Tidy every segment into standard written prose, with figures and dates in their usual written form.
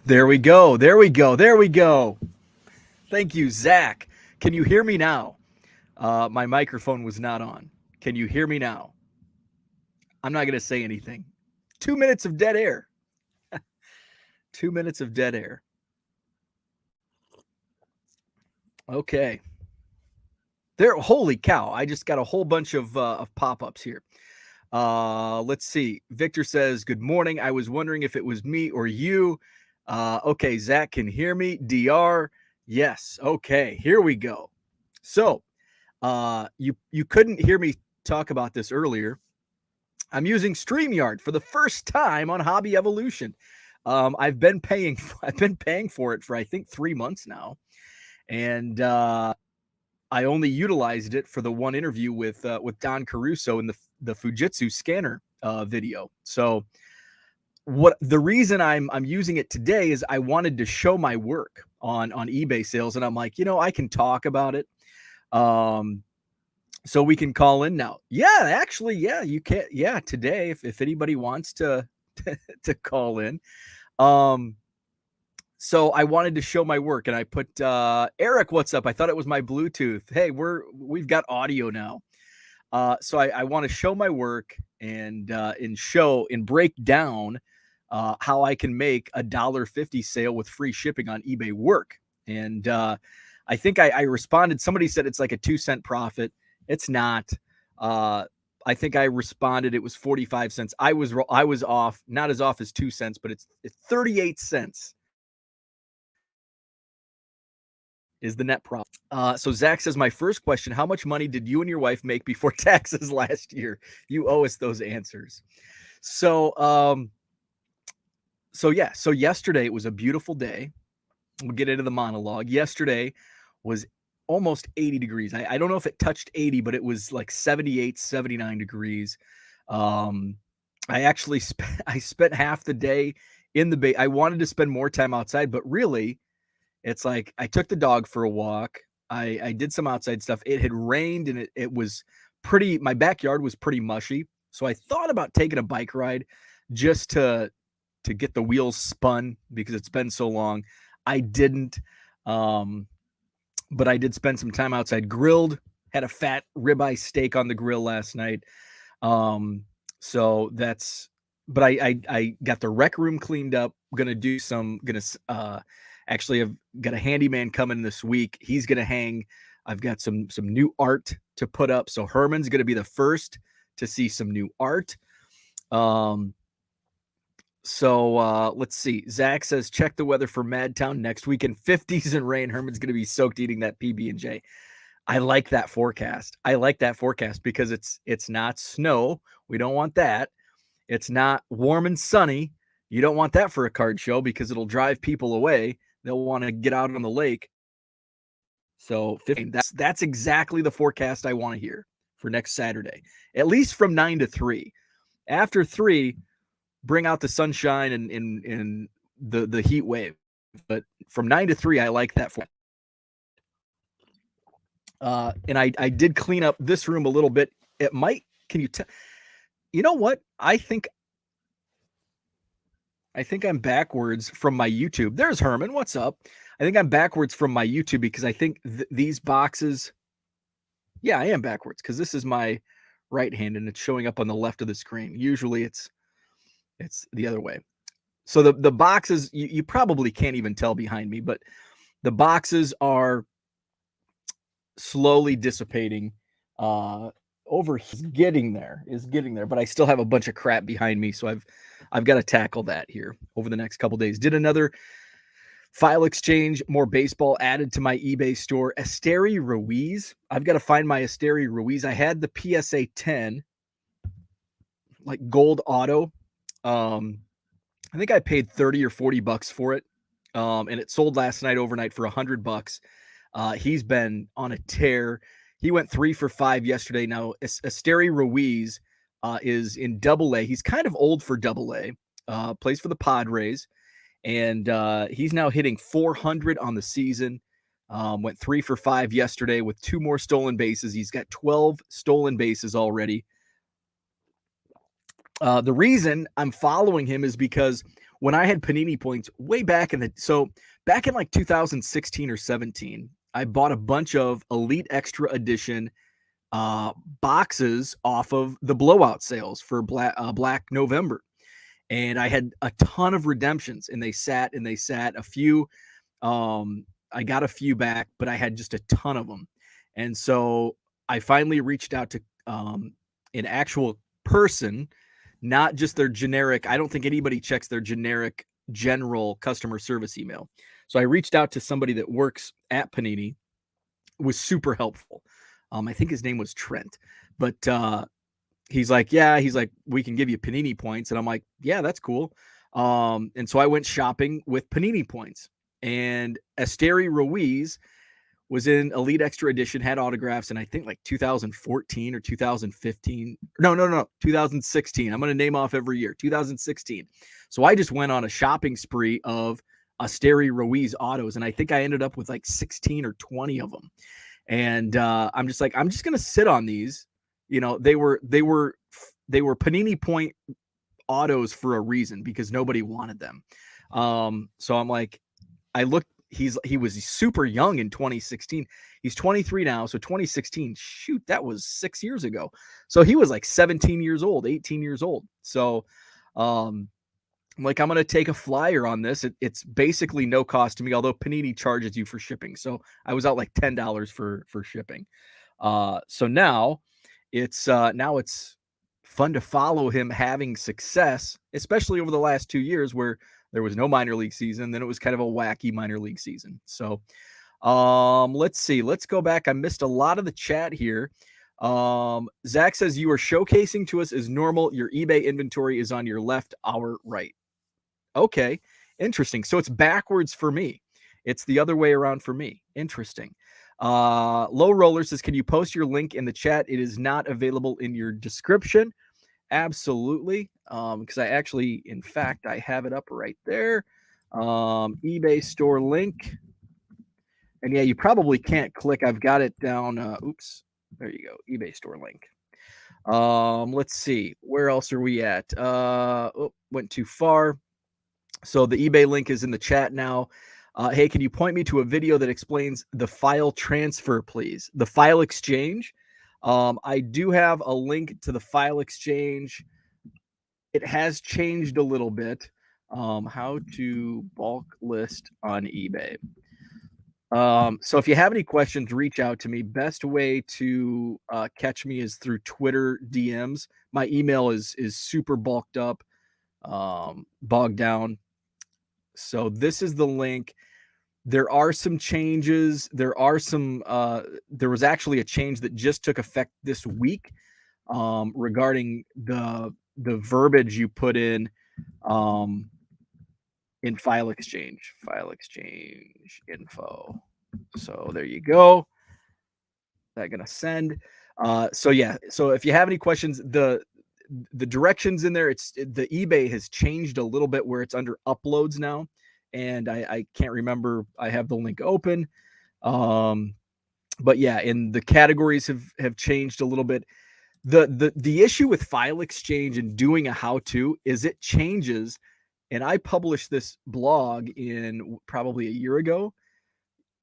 There we go. There we go. There we go. Thank you, Zach. Can you hear me now? My microphone was not on. Can you hear me now? I'm not going to say anything. 2 minutes of dead air. 2 minutes of dead air. Okay. There. Holy cow! I just got a whole bunch of pop-ups here. Let's see. Victor says, "Good morning. I was wondering if it was me or you." Okay, Zach can hear me. Dr. Yes. Okay. Here we go. So, you couldn't hear me talk about this earlier. I'm using StreamYard for the first time on Hobby Evolution. I've been paying for it for I think 3 months now, and I only utilized it for the one interview with Don Caruso in the Fujitsu scanner video. So what the reason I'm using it today is I wanted to show my work on eBay sales, and I'm like, I can talk about it. So we can call in now. Yeah, actually, yeah, you can. Yeah, today, if anybody wants to to call in. So I wanted to show my work, and I put Eric, what's up? I thought it was my Bluetooth. Hey, we've got audio now. So I want to show my work and break down how I can make a $1.50 sale with free shipping on eBay work. And I think I responded. Somebody said it's like a 2-cent profit. It's not. I think I responded. It was 45 cents. I was off, not as off as 2 cents, but it's 38 cents is the net profit. So Zach says, my first question, how much money did you and your wife make before taxes last year? You owe us those answers. So yesterday it was a beautiful day. We'll get into the monologue. Yesterday was almost 80 degrees. I don't know if it touched 80, but it was like 78, 79 degrees. I actually spent half the day in the bay. I wanted to spend more time outside, but really, it's like I took the dog for a walk. I did some outside stuff. It had rained and it was pretty, my backyard was pretty mushy. So I thought about taking a bike ride just to get the wheels spun because it's been so long. I didn't. But I did spend some time outside, grilled, had a fat ribeye steak on the grill last night. So that's, but I got the rec room cleaned up. Actually have got a handyman coming this week. He's going to hang. I've got some new art to put up. So Herman's going to be the first to see some new art. So let's see. Zach says, check the weather for Madtown next weekend. 50s and rain. Herman's going to be soaked eating that PB&J. I like that forecast. Because it's not snow. We don't want that. It's not warm and sunny. You don't want that for a card show because it'll drive people away. They'll want to get out on the lake. So 15, that's exactly the forecast I want to hear for next Saturday, at least from 9 to 3. After 3, bring out the sunshine and the heat wave. But from 9 to 3, I like that. And I did clean up this room a little bit. It might, can you tell? You know what? I think I'm backwards from my YouTube. There's Herman. What's up? I think I'm backwards from my YouTube because I think these boxes. Yeah, I am backwards because this is my right hand and it's showing up on the left of the screen. Usually it's the other way. So the boxes, you probably can't even tell behind me, but the boxes are slowly dissipating. Over is getting there, but I still have a bunch of crap behind me, so I've got to tackle that here over the next couple days. Did another file exchange, more baseball added to my eBay store. Esteri Ruiz. I've got to find my Esteri Ruiz. I had the PSA 10, like gold auto. I think I paid 30 or 40 bucks for it. And it sold last night overnight for $100. He's been on a tear. He went 3 for 5 yesterday. Now, Esteri Ruiz is in Double-A. He's kind of old for Double-A. Plays for the Padres. And he's now hitting 400 on the season. Went 3 for 5 yesterday with 2 more stolen bases. He's got 12 stolen bases already. The reason I'm following him is because when I had Panini points way back back in like 2016 or 17, I bought a bunch of Elite Extra Edition boxes off of the blowout sales for Black November. And I had a ton of redemptions, and they sat a few. I got a few back, but I had just a ton of them. And so I finally reached out to an actual person, not just their generic. I don't think anybody checks their generic general customer service email. So I reached out to somebody that works at Panini, was super helpful. I think his name was Trent, but he's like, we can give you Panini points. And I'm like, yeah, that's cool. And so I went shopping with Panini points, and Esteri Ruiz was in Elite Extra Edition, had autographs in I think like 2014 or 2015. No, 2016. I'm going to name off every year. 2016. So I just went on a shopping spree of Esteri Ruiz autos, and I think I ended up with like 16 or 20 of them. And I'm just like, I'm just going to sit on these. You know, they were Panini point autos for a reason, because nobody wanted them. So I'm like, I looked, he was super young in 2016. He's 23 now. So 2016, shoot, that was 6 years ago. So he was like 17 years old, 18 years old. So, I'm like, I'm going to take a flyer on this. It's basically no cost to me, although Panini charges you for shipping. So I was out like $10 for shipping. So now it's fun to follow him having success, especially over the last 2 years where there was no minor league season. Then it was kind of a wacky minor league season. So let's see. Let's go back. I missed a lot of the chat here. Zach says, you are showcasing to us as normal. Your eBay inventory is on your left, our right. Okay, interesting. So it's backwards for me. It's the other way around for me. Interesting. Low Roller says, can you post your link in the chat? It is not available in your description. Absolutely. Because I actually, in fact, I have it up right there. eBay store link. And yeah, you probably can't click. I've got it down. Oops. There you go. eBay store link. Let's see. Where else are we at? Went too far. So the eBay link is in the chat now. Hey, can you point me to a video that explains the file transfer, please? The file exchange. I do have a link to the file exchange. It has changed a little bit. How to bulk list on eBay. So if you have any questions, reach out to me. Best way to catch me is through Twitter DMs. My email is super bulked up, bogged down. So this is the link. There are some changes. There was actually a change that just took effect this week regarding the verbiage you put in file exchange info. So there you go. That gonna send. So yeah. So if you have any questions, the directions in there, the eBay has changed a little bit where it's under uploads now, and I can't remember. I have the link open, but yeah, and the categories have changed a little bit. The issue with file exchange and doing a how-to is it changes. And I published this blog in probably a year ago.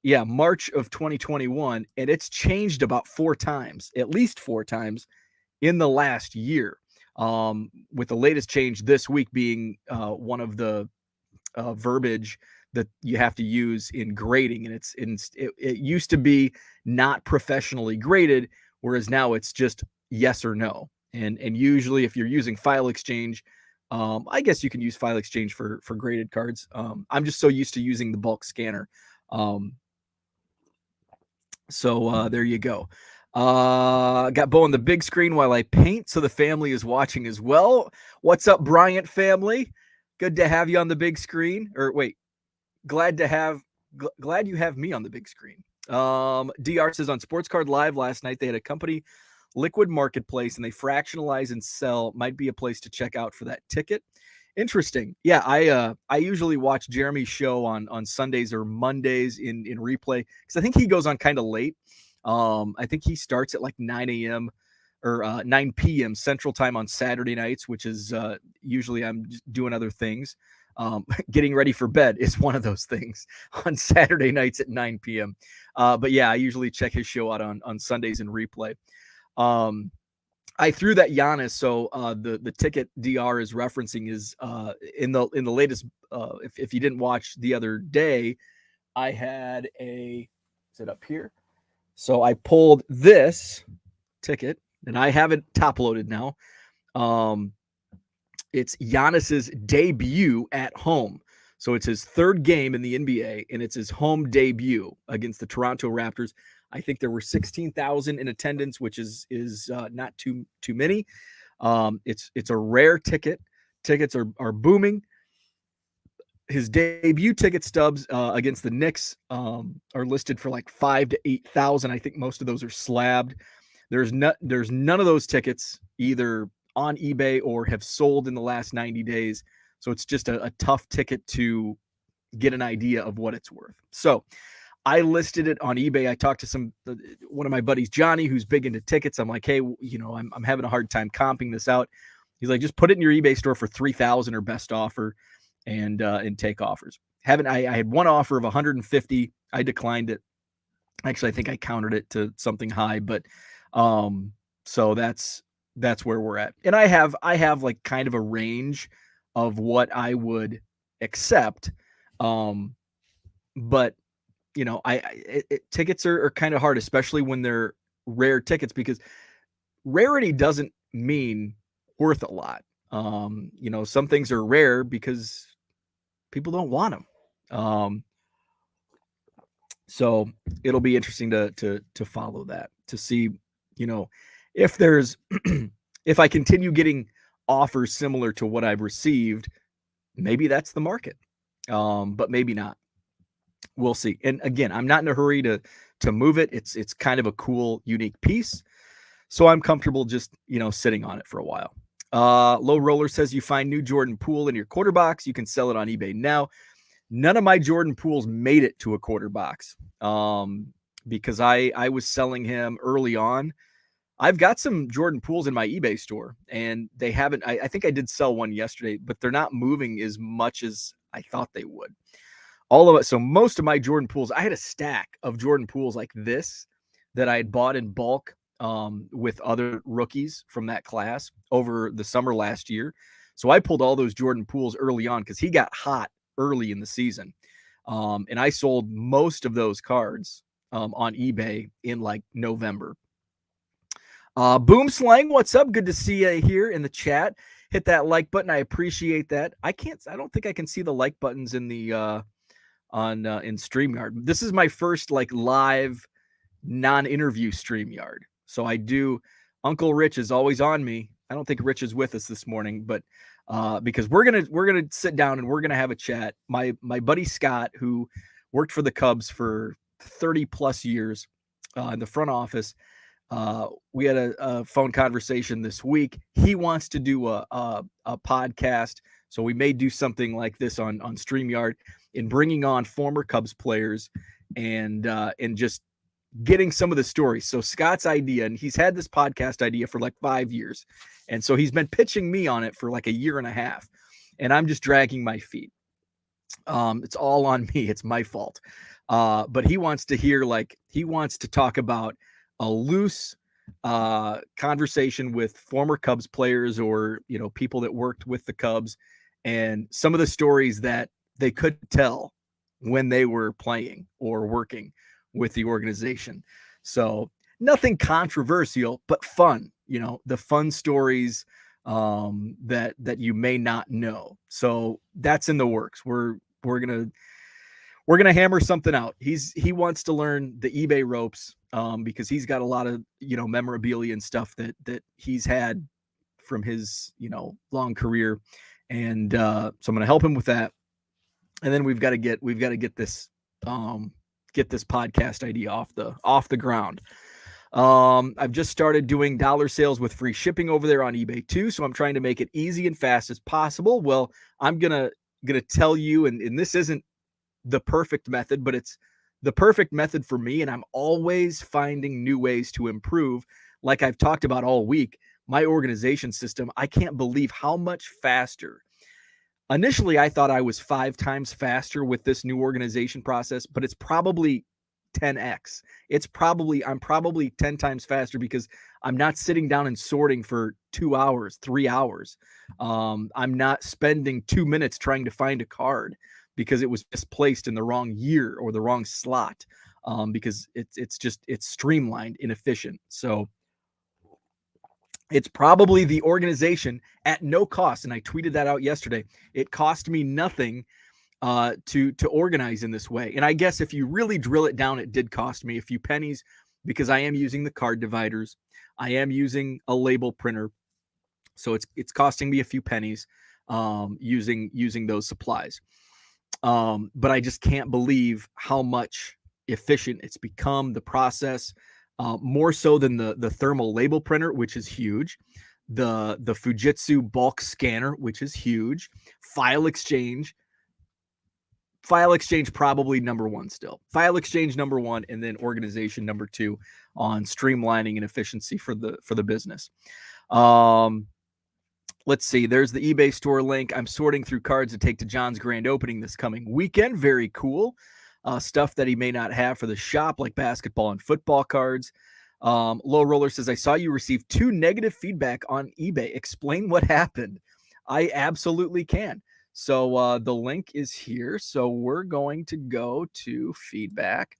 Yeah, March of 2021, and it's changed about 4 times, at least 4 times in the last year. With the latest change this week being one of the verbiage that you have to use in grading, and it used to be not professionally graded, whereas now it's just yes or no. And usually if you're using file exchange, I guess you can use file exchange for graded cards. I'm just so used to using the bulk scanner. So there you go. Got Bo on the big screen while I paint, so the family is watching as well. What's up, Bryant family? Good to have you on the big screen. Or wait, glad you have me on the big screen. DR says, on Sports Card Live last night, they had a company, Liquid Marketplace, and they fractionalize and sell. Might be a place to check out for that ticket. Interesting. Yeah, I usually watch Jeremy's show on Sundays or Mondays in replay, because I think he goes on kind of late. I think he starts at like 9 a.m. or 9 p.m. Central Time on Saturday nights, which is usually I'm doing other things. Getting ready for bed is one of those things on Saturday nights at 9 p.m. But yeah, I usually check his show out on Sundays in replay. I threw that Giannis, so the ticket DR is referencing is in the latest. If you didn't watch the other day, I had is it up here? So I pulled this ticket, and I have it top loaded now. It's Giannis's debut at home. So it's his third game in the NBA, and it's his home debut against the Toronto Raptors. I think there were 16,000 in attendance, which is not too many. It's a rare ticket. Tickets are booming. His debut ticket stubs against the Knicks are listed for like 5,000 to 8,000. I think most of those are slabbed. There's none of those tickets either on eBay or have sold in the last 90 days. So it's just a tough ticket to get an idea of what it's worth. So I listed it on eBay. I talked to one of my buddies, Johnny, who's big into tickets. I'm like, hey, I'm having a hard time comping this out. He's like, just put it in your eBay store for 3,000 or best offer and take offers. I had one offer of 150. I declined it. Actually, I think I countered it to something high, but so that's where we're at. And I have like kind of a range of what I would accept. But tickets are kind of hard, especially when they're rare tickets, because rarity doesn't mean worth a lot. Some things are rare because people don't want them. So it'll be interesting to follow that, to see, if there's, if I continue getting offers similar to what I've received, maybe that's the market. But maybe not. We'll see. And again, I'm not in a hurry to move it. It's kind of a cool, unique piece. So I'm comfortable just, sitting on it for a while. Low Roller says you find new Jordan Poole in your quarter box. You can sell it on eBay now. None of my Jordan Pooles made it to a quarter box because I was selling him early on. I've got some Jordan Pooles in my eBay store, and they haven't. I think I did sell one yesterday, but they're not moving as much as I thought they would. All of it. So most of my Jordan Pooles, I had a stack of Jordan Pooles like this that I had bought in bulk with other rookies from that class over the summer last year. So I pulled all those Jordan Pooles early on because he got hot early in the season. And I sold most of those cards on eBay in like November. Boom Slang, what's up? Good to see you here in the chat. Hit that like button. I appreciate that. I don't think I can see the like buttons in the in StreamYard. This is my first like live non-interview StreamYard. So I do. Uncle Rich is always on me. I don't think Rich is with us this morning, but because we're gonna sit down and we're gonna have a chat. My buddy Scott, who worked for the Cubs for 30 plus years in the front office, we had a phone conversation this week. He wants to do a podcast, so we may do something like this on StreamYard, in bringing on former Cubs players and just getting some of the stories. So Scott's idea, and he's had this podcast idea for like 5 years. And so he's been pitching me on it for like a year and a half, and I'm just dragging my feet. It's all on me. It's my fault. But he wants to talk about a loose conversation with former Cubs players or, people that worked with the Cubs, and some of the stories that they could tell when they were playing or working with the organization. So nothing controversial, but fun, the fun stories that you may not know. So that's in the works. We're going to hammer something out. He wants to learn the eBay ropes because he's got a lot of, memorabilia and stuff that he's had from his, long career. And so I'm going to help him with that. And then we've got to get this podcast idea off the ground. I've just started doing dollar sales with free shipping over there on eBay too. So I'm trying to make it easy and fast as possible. Well, I'm going to tell you, and this isn't the perfect method, but it's the perfect method for me. And I'm always finding new ways to improve. Like I've talked about all week, my organization system, I can't believe how much faster Initially, I thought I was 5 times faster with this new organization process, but it's probably 10x. I'm probably 10 times faster because I'm not sitting down and sorting for 2 hours, 3 hours. I'm not spending 2 minutes trying to find a card because it was misplaced in the wrong year or the wrong slot. Because it's streamlined and efficient. So it's probably the organization at no cost. And I tweeted that out yesterday. It cost me nothing to organize in this way. And I guess if you really drill it down, it did cost me a few pennies because I am using the card dividers. I am using a label printer. So it's costing me a few pennies using those supplies. But I just can't believe how much efficient it's become, the process, more so than the thermal label printer, which is huge, the Fujitsu bulk scanner, which is huge, file exchange probably number one still. File exchange number one, and then organization number two on streamlining and efficiency for the business. Let's see. There's the eBay store link. I'm sorting through cards to take to John's grand opening this coming weekend. Very cool. Stuff that he may not have for the shop, like basketball and football cards. Low Roller says, I saw you receive 2 negative feedback on eBay. Explain what happened. I absolutely can. So the link is here. So we're going to go to feedback.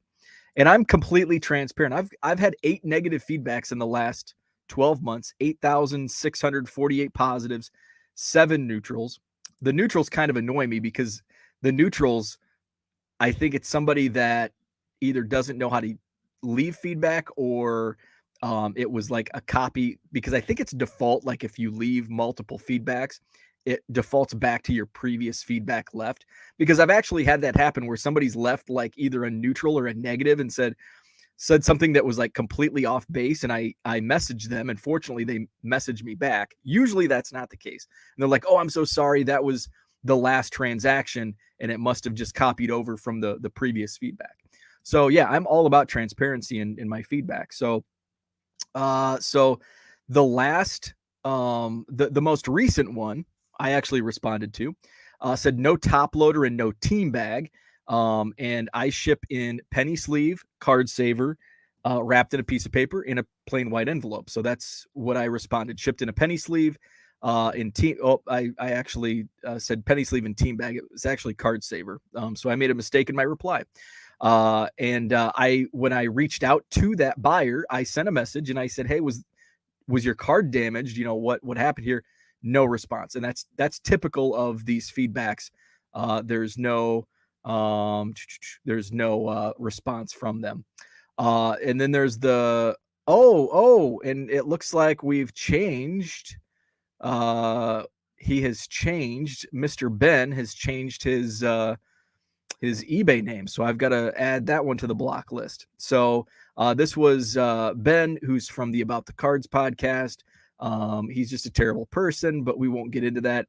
And I'm completely transparent. I've had 8 negative feedbacks in the last 12 months, 8,648 positives, 7 neutrals. The neutrals kind of annoy me because the neutrals, I think it's somebody that either doesn't know how to leave feedback or it was like a copy, because I think it's default. Like if you leave multiple feedbacks, it defaults back to your previous feedback left, because I've actually had that happen where somebody's left like either a neutral or a negative and said something that was like completely off base, and I messaged them, and fortunately they messaged me back. Usually that's not the case, and they're like, oh, I'm so sorry, that was the last transaction and it must have just copied over from the previous feedback. So yeah, I'm all about transparency in my feedback. So the last the most recent one I actually responded to said no top loader and no team bag. And I ship in penny sleeve, card saver, wrapped in a piece of paper in a plain white envelope. So that's what I responded. Shipped in a penny sleeve, in team. Oh, I actually said penny sleeve and team bag. It was actually card saver. So I made a mistake in my reply. When I reached out to that buyer, I sent a message and I said, hey, was your card damaged? You know, what happened here? No response. And that's typical of these feedbacks. There's no response from them. And then there's the and it looks like we've changed. He has changed. Mr. Ben has changed his eBay name, so I've got to add that one to the block list. So this was Ben, who's from the About the Cards podcast. He's just a terrible person, but we won't get into that.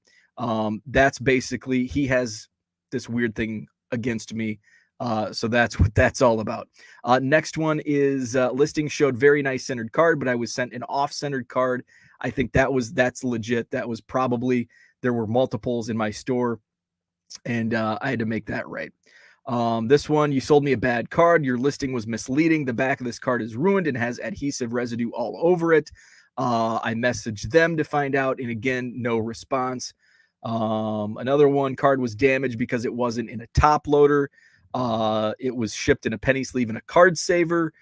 That's basically, he has this weird thing against me. So that's what that's all about. Next one is listing showed very nice centered card, but I was sent an off-centered card. I think that's legit. That was probably, there were multiples in my store, and I had to make that right. This one, you sold me a bad card. Your listing was misleading. The back of this card is ruined and has adhesive residue all over it. I messaged them to find out, and again, no response. Another one, card was damaged because it wasn't in a top loader. It was shipped in a penny sleeve and a card saver.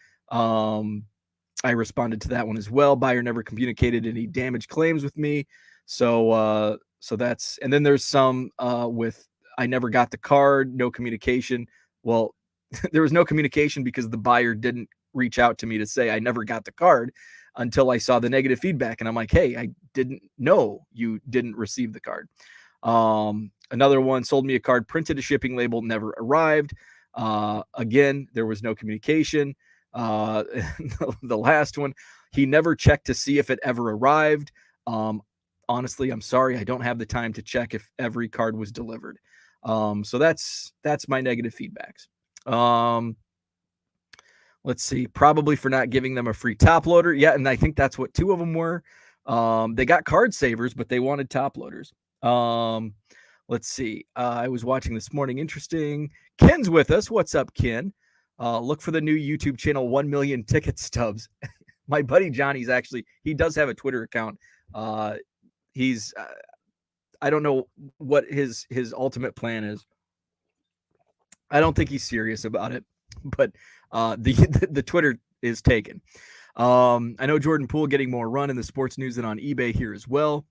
I responded to that one as well. Buyer never communicated any damage claims with me. So that's, and then there's some with, I never got the card, no communication. Well, there was no communication because the buyer didn't reach out to me to say I never got the card until I saw the negative feedback. And I'm like, hey, I didn't know you didn't receive the card. Another one, sold me a card, printed a shipping label, never arrived. Again, there was no communication. The last one, he never checked to see if it ever arrived. Honestly, I'm sorry, I don't have the time to check if every card was delivered. So that's my negative feedbacks. Let's see, probably for not giving them a free top loader. Yeah, and I think that's what 2 of them were. They got card savers, but they wanted top loaders. Let's see. I was watching this morning. Interesting. Ken's with us. What's up, Ken? Look for the new YouTube channel, 1 million ticket stubs. My buddy Johnny's actually, he does have a Twitter account. He's, I don't know what his ultimate plan is. I don't think he's serious about it, but the Twitter is taken. I know Jordan Poole getting more run in the sports news than on eBay here as well.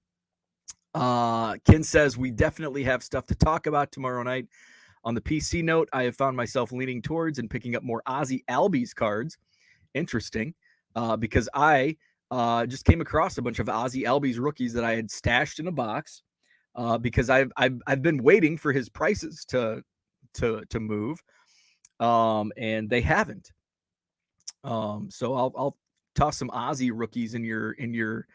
Ken says we definitely have stuff to talk about tomorrow night. On the PC note, I have found myself leaning towards and picking up more Ozzy Albies cards. Interesting, because I just came across a bunch of Ozzy Albies rookies that I had stashed in a box because I've been waiting for his prices to move, and they haven't. So I'll toss some Ozzy rookies in your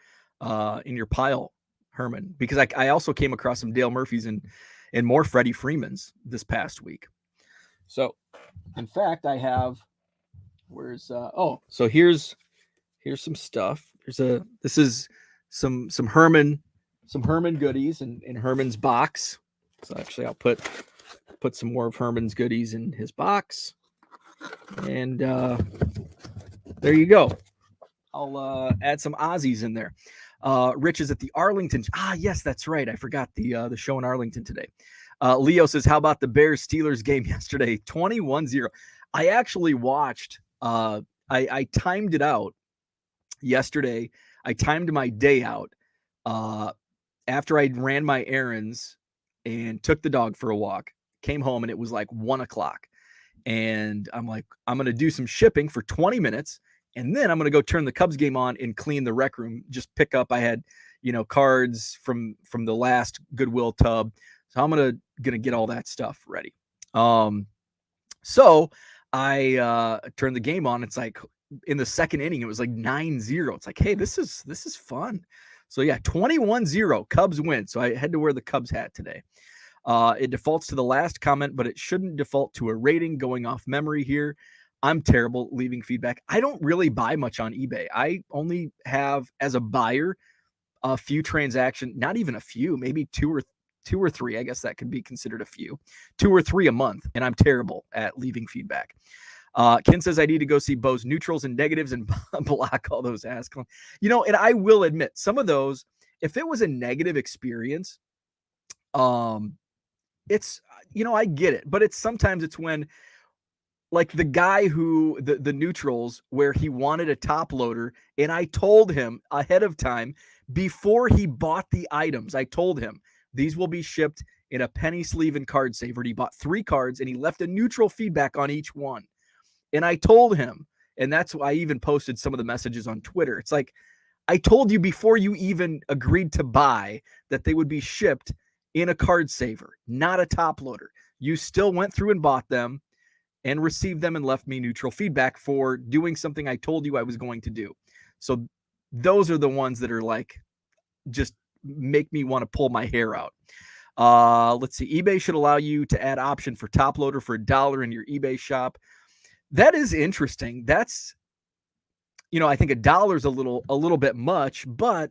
pile, Herman, because I also came across some Dale Murphys and more Freddie Freemans this past week. So, in fact, I have. So here's some stuff. This is some Herman goodies in Herman's box. So actually, I'll put some more of Herman's goodies in his box, and there you go. I'll add some Ozzies in there. Rich is at the Arlington. Yes, that's right. I forgot the show in Arlington today. Leo says, how about the Bears-Steelers game yesterday? 21-0. I actually watched. I timed it out yesterday. I timed my day out after I ran my errands and took the dog for a walk. Came home and it was like 1:00. And I'm like, I'm going to do some shipping for 20 minutes. And then I'm going to go turn the Cubs game on and clean the rec room. Just pick up. I had, cards from the last Goodwill tub. So I'm going to get all that stuff ready. So I turned the game on. It's like in the second inning, it was like 9-0. It's like, hey, this is fun. So yeah, 21-0 Cubs win. So I had to wear the Cubs hat today. It defaults to the last comment, but it shouldn't default to a rating. Going off memory here, I'm terrible leaving feedback. I don't really buy much on eBay. I only have, as a buyer, a few transactions, not even a few, maybe two or three. I guess that could be considered a few, 2 or 3 a month. And I'm terrible at leaving feedback. Ken says I need to go see Bo's neutrals and negatives and block all those ass. And I will admit some of those, if it was a negative experience, it's, I get it, but sometimes it's when, like the guy who the neutrals where he wanted a top loader, and I told him ahead of time before he bought the items, I told him these will be shipped in a penny sleeve and card saver. And he bought 3 cards and he left a neutral feedback on each one. And I told him, and that's why I even posted some of the messages on Twitter. It's like, I told you before you even agreed to buy that they would be shipped in a card saver, not a top loader. You still went through and bought them and received them and left me neutral feedback for doing something I told you I was going to do. So those are the ones that are like, just make me want to pull my hair out. Let's see. eBay should allow you to add option for top loader for $1 in your eBay shop. That is interesting. That's, I think $1 is a little bit much, but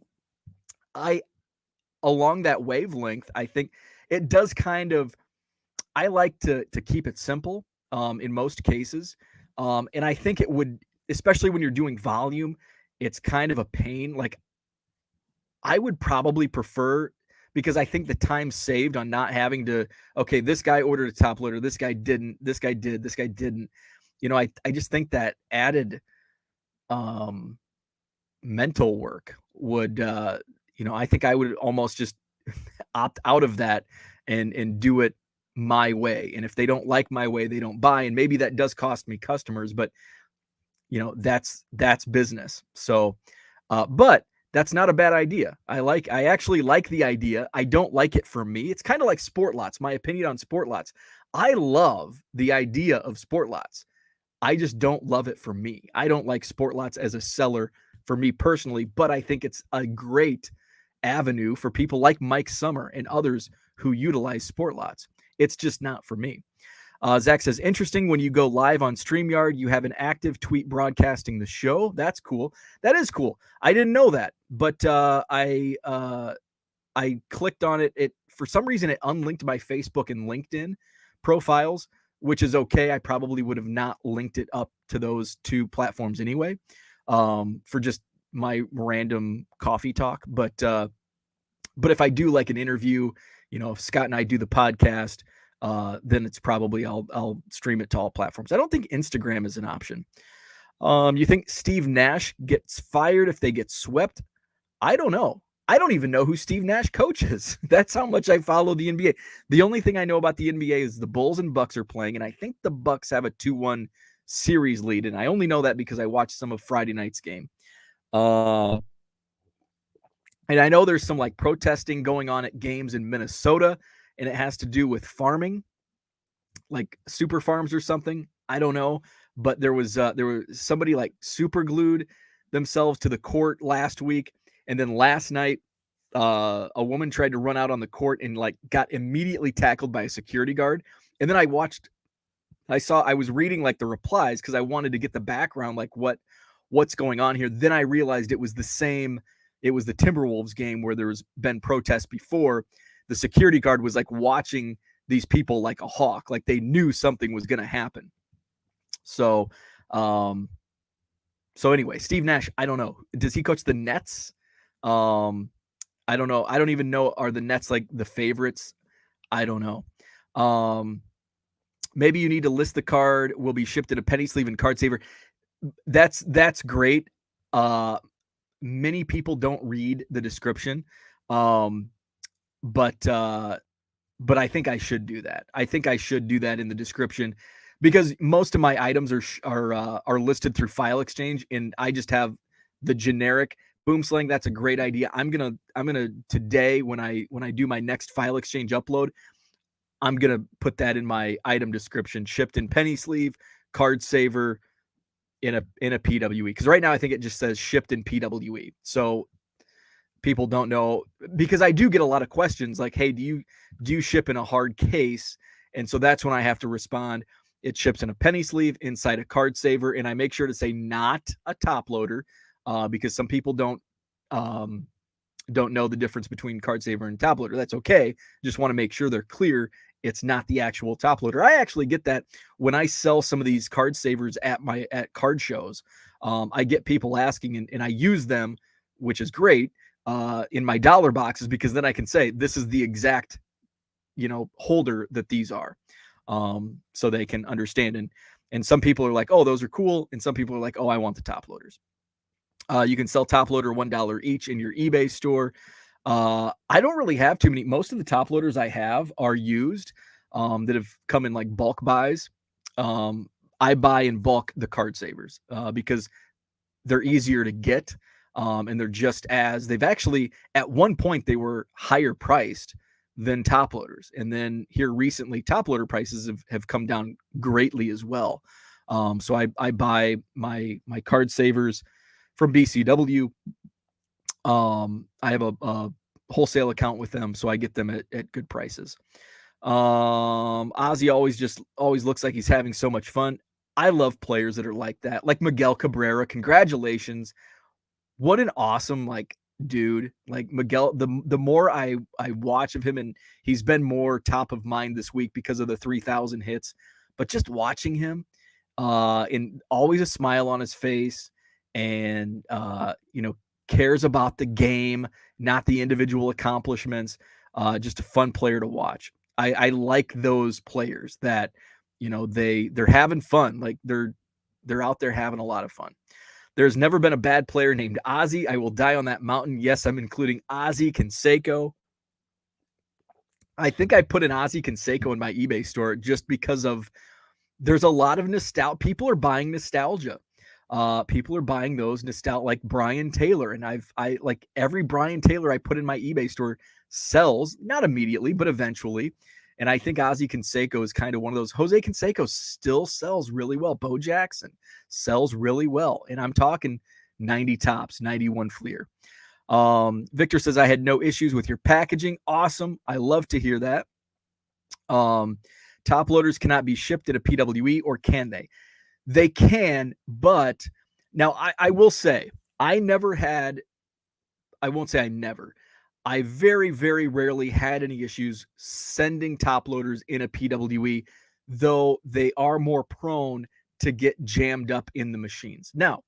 along that wavelength, I think it does kind of, I like to keep it simple in most cases. And I think it would, especially when you're doing volume, it's kind of a pain. Like I would probably prefer, because I think the time saved on not having to, okay, this guy ordered a top loader, this guy didn't, this guy did, this guy didn't. I just think that added mental work would, I think I would almost just opt out of that and do it my way. And if they don't like my way, they don't buy. And maybe that does cost me customers, but that's business. So, but that's not a bad idea. I actually like the idea. I don't like it for me. It's kind of like sport lots. My opinion on sport lots. I love the idea of sport lots. I just don't love it for me. I don't like sport lots as a seller for me personally, but I think it's a great avenue for people like Mike Summer and others who utilize sport lots. It's just not for me. Zach says, interesting, when you go live on StreamYard, you have an active tweet broadcasting the show. That's cool. That is cool. I didn't know that, but I I clicked on it. It for some reason it unlinked my Facebook and LinkedIn profiles, which is okay. I probably would have not linked it up to those two platforms anyway, for just my random coffee talk. But if I do like an interview, if Scott and I do the podcast, then it's probably I'll stream it to all platforms. I don't think Instagram is an option. You think Steve Nash gets fired if they get swept? I don't know. I don't even know who Steve Nash coaches. That's how much I follow the NBA. The only thing I know about the NBA is the Bulls and Bucks are playing, and I think the Bucks have a 2-1 series lead, and I only know that because I watched some of Friday night's game. And I know there's some like protesting going on at games in Minnesota, and it has to do with farming, like super farms or something. I don't know, but there was somebody like super glued themselves to the court last week, and then last night a woman tried to run out on the court and like got immediately tackled by a security guard. And then I was reading like the replies because I wanted to get the background, like what's going on here. Then I realized it was the Timberwolves game where there was been protests before. The security guard was like watching these people like a hawk, like they knew something was going to happen. So anyway, Steve Nash, I don't know. Does he coach the Nets? I don't know. I don't even know. Are the Nets like the favorites? I don't know. Maybe you need to list the card. Will be shipped in a penny sleeve and card saver. That's great. Many people don't read the description. But I think I should do that. I think I should do that in the description because most of my items are listed through File Exchange, and I just have the generic Boomslang. That's a great idea. I'm gonna today when I do my next File Exchange upload, I'm gonna put that in my item description: shipped in penny sleeve, card saver, in a PWE. Because right now I think it just says shipped in PWE. So people don't know, because I do get a lot of questions like, hey, do you ship in a hard case? And so that's when I have to respond. It ships in a penny sleeve inside a card saver, and I make sure to say not a top loader, because some people don't know the difference between card saver and top loader. That's okay. Just want to make sure they're clear. It's not the actual top loader. I actually get that when I sell some of these card savers at card shows. I get people asking, and I use them, which is great, in my dollar boxes, because then I can say this is the exact holder that these are, so they can understand. And some people are like, oh, those are cool, and some people are like, oh, I want the top loaders. You can sell top loader $1 each in your eBay store. I don't really have too many. Most of the top loaders I have are used, that have come in like bulk buys. I buy in bulk the card savers, because they're easier to get. And they've actually, at one point, they were higher priced than top loaders. And then here recently, top loader prices have come down greatly as well. So I buy my card savers from BCW. I have a wholesale account with them, so I get them at good prices. Ozzy always looks like he's having so much fun. I love players that are like that, like Miguel Cabrera. Congratulations. What an awesome dude. Like Miguel, the more I watch of him, and he's been more top of mind this week because of the 3,000 hits, but just watching him, and always a smile on his face, and cares about the game, not the individual accomplishments. Just a fun player to watch. I like those players that they're having fun, like they're out there having a lot of fun. There's never been a bad player named Ozzy. I will die on that mountain. Yes, I'm including Ozzy Canseco. I think I put an Ozzy Canseco in my eBay store just because there's a lot of nostalgia. People are buying nostalgia. People are buying those nostalgia, like Brian Taylor. And I like every Brian Taylor I put in my eBay store sells, not immediately, but eventually. And I think Ozzy Canseco is kind of one of those. Jose Canseco still sells really well. Bo Jackson sells really well. And I'm talking 90 tops, 91 Fleer. Victor says, I had no issues with your packaging. Awesome. I love to hear that. Top loaders cannot be shipped at a PWE, or can they? They can, but now I will say, I won't say I never. I very, very rarely had any issues sending top loaders in a PWE, though they are more prone to get jammed up in the machines. Now,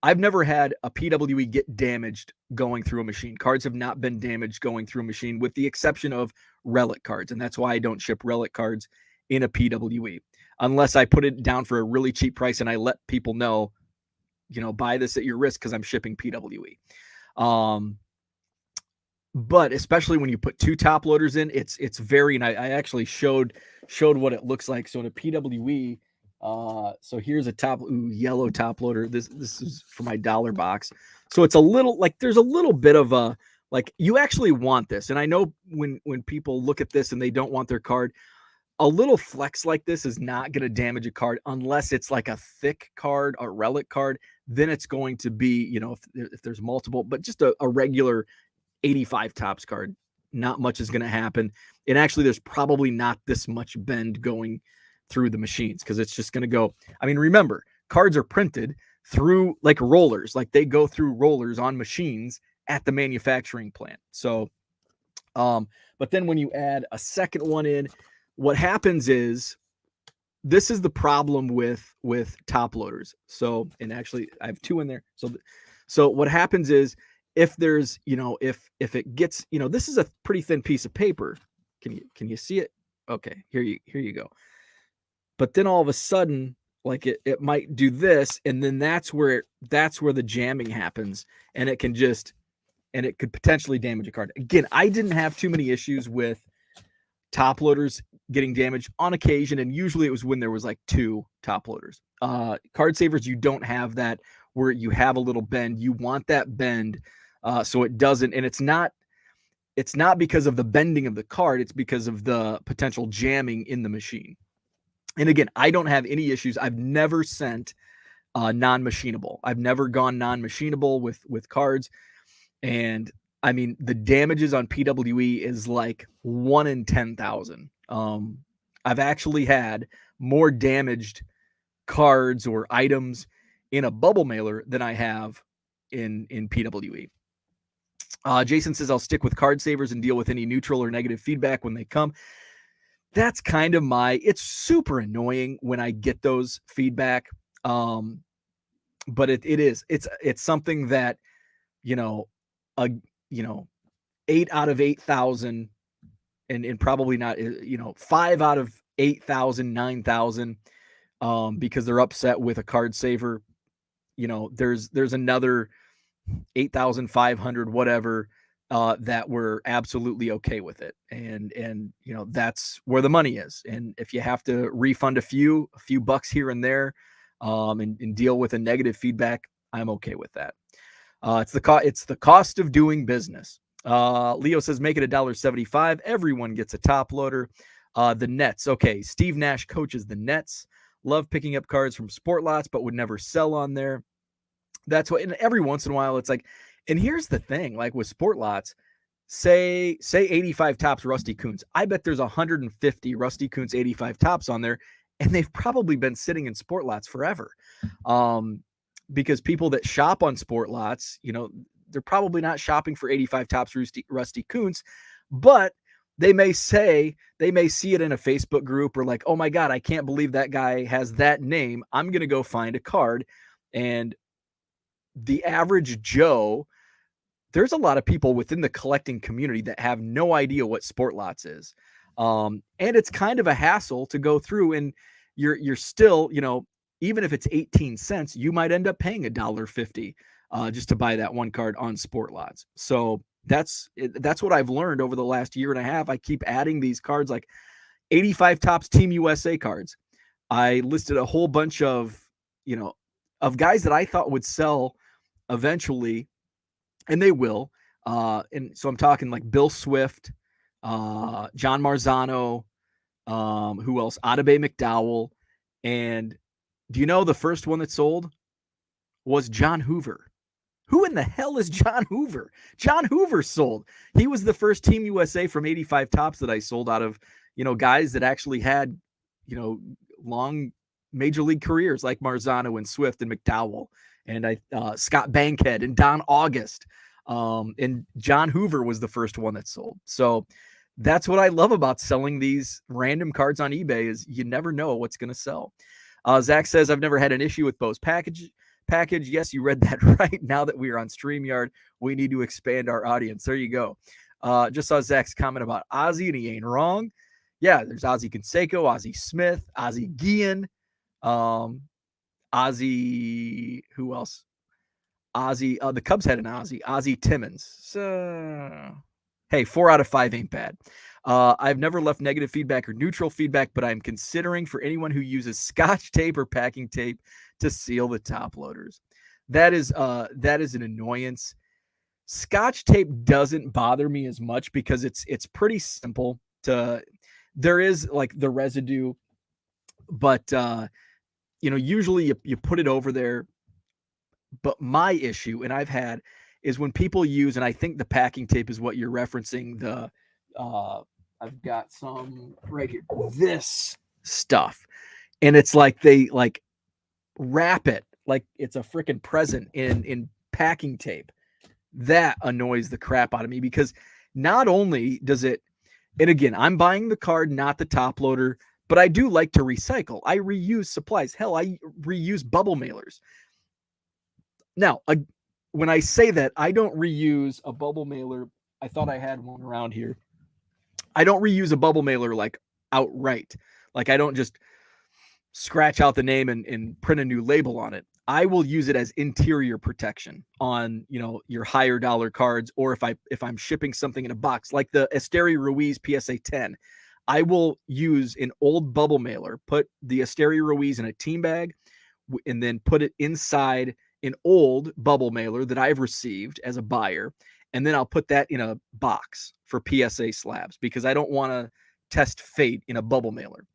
I've never had a PWE get damaged going through a machine. Cards have not been damaged going through a machine, with the exception of relic cards, and that's why I don't ship relic cards in a PWE unless I put it down for a really cheap price and I let people know, buy this at your risk because I'm shipping PWE. But especially when you put two top loaders in, it's very, and I actually showed what it looks like. So in a PWE, so here's a yellow top loader. This is for my dollar box. So it's a little like there's a little bit of a like you actually want this. And I know when people look at this and they don't want their card, a little flex like this is not going to damage a card unless it's like a thick card, a relic card. Then it's going to be, if there's multiple, but just a regular 85 tops card, not much is going to happen. And actually, there's probably not this much bend going through the machines because it's just going to go. I mean, remember, cards are printed through like rollers, like they go through rollers on machines at the manufacturing plant. So, but then when you add a second one in, what happens is this is the problem with top loaders. So, and actually, I have two in there. So what happens is, if there's, if it gets, this is a pretty thin piece of paper. Can you see it? Okay, here you go. But then all of a sudden, like it might do this, and then that's where the jamming happens, and it could potentially damage a card. Again, I didn't have too many issues with top loaders getting damaged on occasion, and usually it was when there was like two top loaders. Card savers, you don't have that where you have a little bend. You want that bend. So it doesn't, and it's not because of the bending of the card, it's because of the potential jamming in the machine. And again, I don't have any issues. I've never sent non-machinable. I've never gone non-machinable with cards. And I mean, the damages on PWE is like 1 in 10,000. I've actually had more damaged cards or items in a bubble mailer than I have in PWE. Jason says, I'll stick with card savers and deal with any neutral or negative feedback when they come. That's kind of it's super annoying when I get those feedback. But it's something that, 8 out of 8,000 and probably not, 5 out of 8,000, 9,000, because they're upset with a card saver. There's another 8,500, whatever, that were absolutely okay with it. And that's where the money is. And if you have to refund a few bucks here and there, and deal with a negative feedback, I'm okay with that. It's the cost of doing business. Leo says, make it $1.75. Everyone gets a top loader. The Nets. Okay. Steve Nash coaches the Nets. Love picking up cards from sport lots, but would never sell on there. That's what, and every once in a while it's like, and here's the thing, like with sport lots, say 85 tops Rusty Kuntz. I bet there's 150 Rusty Kuntz 85 tops on there, and they've probably been sitting in sport lots forever. Because people that shop on sport lots, they're probably not shopping for 85 tops Rusty Kuntz, but they may see it in a Facebook group or like, oh my God, I can't believe that guy has that name. I'm going to go find a card. And the average Joe, there's a lot of people within the collecting community that have no idea what sport lots is. And it's kind of a hassle to go through, and you're still, even if it's 18 cents, you might end up paying $1.50 just to buy that one card on sport lots. So that's what I've learned over the last year and a half. I keep adding these cards, like 85 tops Team USA cards. I listed a whole bunch of guys that I thought would sell eventually, and they will. And so I'm talking like Bill Swift, John Marzano, who else? Adebayo McDowell. And do you know the first one that sold was John Hoover? Who in the hell is John Hoover? John Hoover sold. He was the first Team USA from 85 tops that I sold out of, guys that actually had, long major league careers like Marzano and Swift and McDowell and Scott Bankhead and Don August. And John Hoover was the first one that sold. So that's what I love about selling these random cards on eBay is you never know what's going to sell. Zach says, I've never had an issue with Bo's package. Yes, you read that right. Now that we are on StreamYard, we need to expand our audience. There you go. Just saw Zach's comment about Ozzy, and he ain't wrong. Yeah, there's Ozzy Canseco, Ozzy Smith, Ozzy Guillen, Ozzy, who else? Ozzy, the Cubs had an Ozzy Timmons. So, hey, 4 out of 5 ain't bad. I've never left negative feedback or neutral feedback, but I'm considering for anyone who uses Scotch tape or packing tape to seal the top loaders. That is an annoyance. Scotch tape doesn't bother me as much because it's pretty simple to. There is like the residue, but usually you put it over there. But my issue, and I've had, is when people use, and I think the packing tape is what you're referencing. I've got some right here. This stuff, and it's like they like wrap it like it's a freaking present in packing tape. That annoys the crap out of me because not only does it, and again, I'm buying the card, not the top loader, but I do like to recycle. I reuse supplies. Hell, I reuse bubble mailers. Now, when I say that, I don't reuse a bubble mailer. I thought I had one around here. I don't reuse a bubble mailer like outright. Like I don't just scratch out the name and print a new label on it. I will use it as interior protection on, your higher dollar cards, or if I'm shipping something in a box, like the Esteri Ruiz PSA 10, I will use an old bubble mailer, put the Esteri Ruiz in a team bag, and then put it inside an old bubble mailer that I've received as a buyer. And then I'll put that in a box for PSA slabs because I don't want to test fate in a bubble mailer.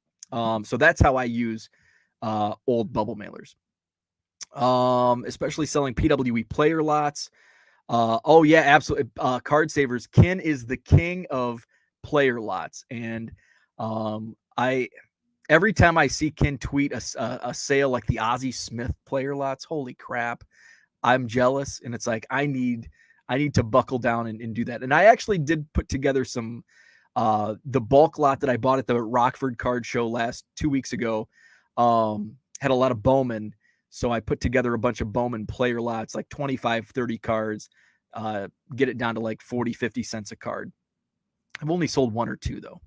So that's how I use old bubble mailers. Especially selling PWE player lots. Oh yeah, absolutely. Card Savers. Ken is the king of player lots. And every time I see Ken tweet a sale like the Ozzie Smith player lots, holy crap, I'm jealous. And it's like, I need to buckle down and do that. And I actually did put together some, the bulk lot that I bought at the Rockford card show 2 weeks ago, had a lot of Bowman. So I put together a bunch of Bowman player lots, like 25, 30 cards, get it down to like 40, 50 cents a card. I've only sold 1 or 2 though.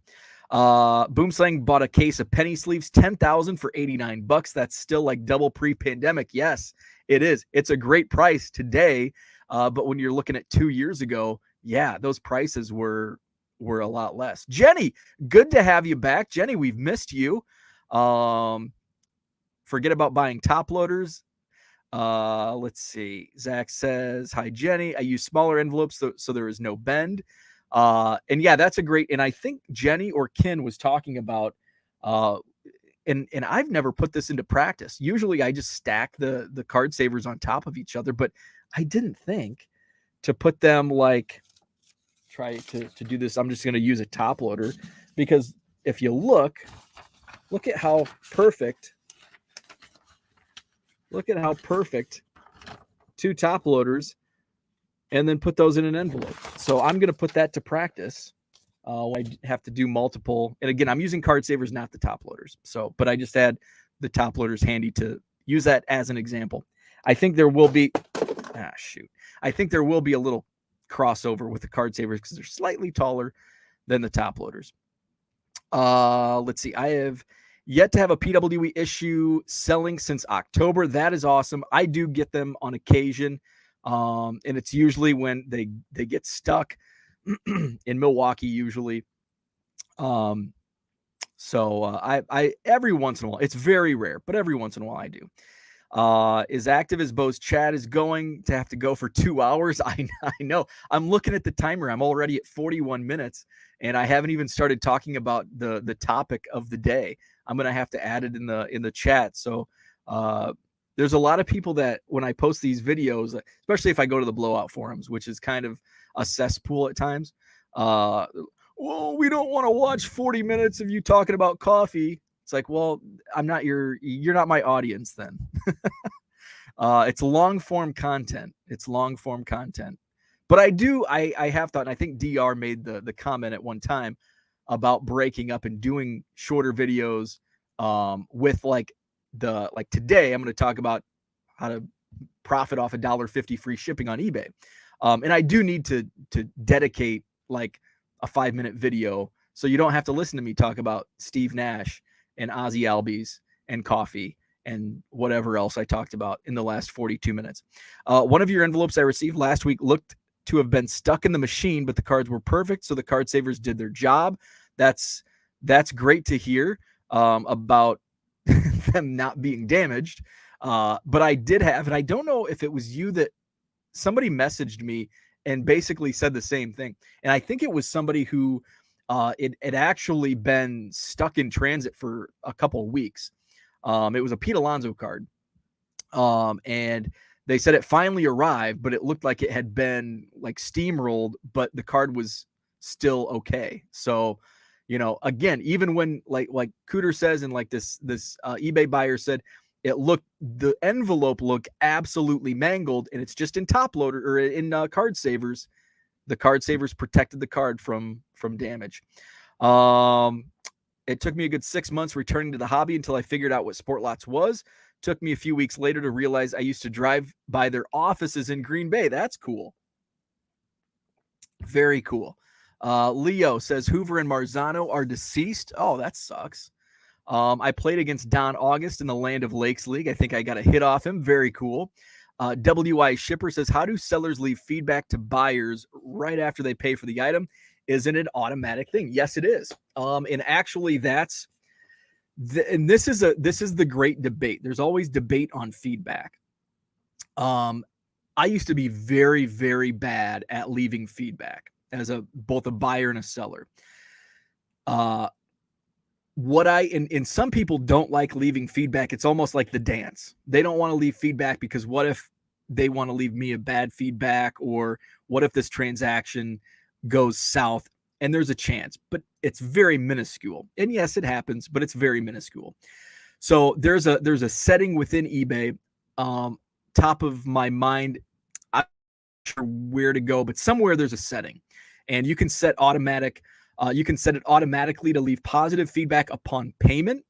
Boomslang bought a case of penny sleeves, 10,000 for $89. That's still like double pre-pandemic. Yes, it is. It's a great price today. But when you're looking at 2 years ago, yeah, those prices were a lot less. Jenny, good to have you back. Jenny, we've missed you. Forget about buying top loaders. Let's see. Zach says, hi, Jenny. I use smaller envelopes so there is no bend. And yeah, that's a great, and I think Jenny or Ken was talking about, and I've never put this into practice. Usually I just stack the card savers on top of each other, but I didn't think to put them try to do this. I'm just going to use a top loader because if you look at how perfect, 2 top loaders, and then put those in an envelope. So I'm going to put that to practice. I have to do multiple. And again, I'm using card savers, not the top loaders. So, but I just had the top loaders handy to use that as an example. I think there will be, I think there will be a little crossover with the card savers because they're slightly taller than the top loaders. Let's see. I have yet to have a PWE issue selling since October. That is awesome. I do get them on occasion. And it's usually when they get stuck in Milwaukee usually. So I every once in a while, it's very rare, but every once in a while I do. As active as Bo's chat is going to have to go for 2 hours. I know. I'm looking at the timer. I'm already at 41 minutes and I haven't even started talking about the topic of the day. I'm going to have to add it in the chat. So, there's a lot of people that when I post these videos, especially if I go to the blowout forums, which is kind of a cesspool at times. Well, we don't want to watch 40 minutes of you talking about coffee. It's like, well, you're not my audience then. It's long form content. But But I have thought, and I think DR made the comment at one time about breaking up and doing shorter videos with like today I'm going to talk about how to profit off $1.50 free shipping on eBay. And I do need to dedicate like a 5-minute video so you don't have to listen to me talk about Steve Nash and Ozzy Albies and coffee and whatever else I talked about in the last 42 minutes. One of your envelopes I received last week looked to have been stuck in the machine, but the cards were perfect, so the card savers did their job. That's great to hear about them not being damaged. But I did have, and I don't know if it was you that somebody messaged me and basically said the same thing. And I think it was somebody who it had actually been stuck in transit for a couple of weeks. It was a Pete Alonso card. And they said it finally arrived, but it looked like it had been like steamrolled, but the card was still okay. So, you know, again, even when like Cooter says, and like this eBay buyer said, the envelope looked absolutely mangled, and it's just in top loader or in card savers. The card savers protected the card from damage. It took me a good 6 months returning to the hobby until I figured out what Sport Lots was. Took me a few weeks later to realize I used to drive by their offices in Green Bay. That's cool. Very cool. Leo says Hoover and Marzano are deceased. Oh, that sucks. I played against Don August in the Land of Lakes League. I think I got a hit off him. Very cool. WI Shipper says, how do sellers leave feedback to buyers right after they pay for the item? Isn't it an automatic thing? Yes, it is. And actually this is the great debate. There's always debate on feedback. I used to be very, very bad at leaving feedback as both a buyer and a seller. And some people don't like leaving feedback. It's almost like the dance. They don't want to leave feedback because what if they want to leave me a bad feedback, or what if this transaction goes south? And there's a chance, but it's very minuscule. And yes, it happens, but it's very minuscule. So there's a setting within eBay, top of my mind, I'm not sure where to go, but somewhere there's a setting, and you can set automatic. You can set it automatically to leave positive feedback upon payment,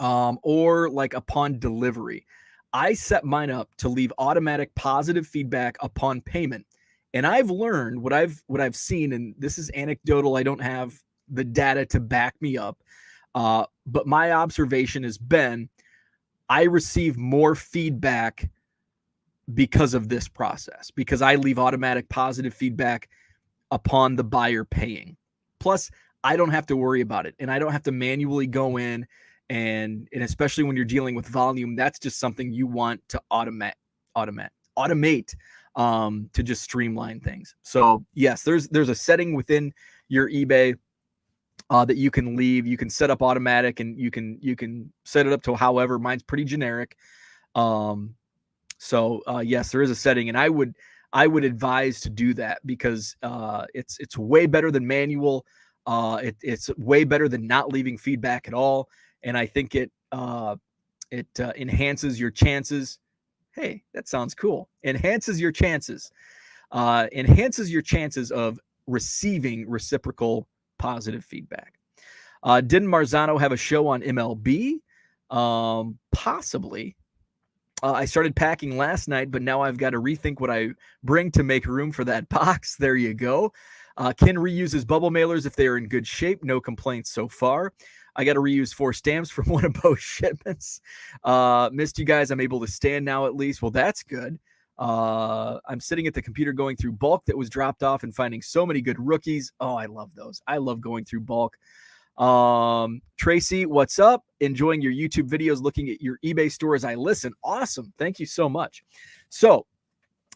or like upon delivery. I set mine up to leave automatic positive feedback upon payment. And I've learned what I've seen, and this is anecdotal. I don't have the data to back me up. But my observation has been I receive more feedback because of this process, because I leave automatic positive feedback upon the buyer paying. Plus, I don't have to worry about it, and I don't have to manually go in and especially when you're dealing with volume, that's just something you want to automate to just streamline things. So yes, there's a setting within your eBay that you can leave. You can set up automatic, and you can set it up to however. Mine's pretty generic. So yes, there is a setting, and I would advise to do that because it's way better than manual. It's way better than not leaving feedback at all. And I think it enhances your chances. Hey, that sounds cool. Enhances your chances of receiving reciprocal positive feedback. Didn't Marzano have a show on MLB? Possibly. I started packing last night, but now I've got to rethink what I bring to make room for that box. There you go. Ken reuses bubble mailers if they are in good shape. No complaints so far. I got to reuse 4 stamps from one of both shipments. Missed you guys. I'm able to stand now at least. Well, that's good. I'm sitting at the computer going through bulk that was dropped off and finding so many good rookies. Oh, I love those. I love going through bulk. Tracy, what's up? Enjoying your YouTube videos, looking at your eBay store as I listen. Awesome. Thank you so much. So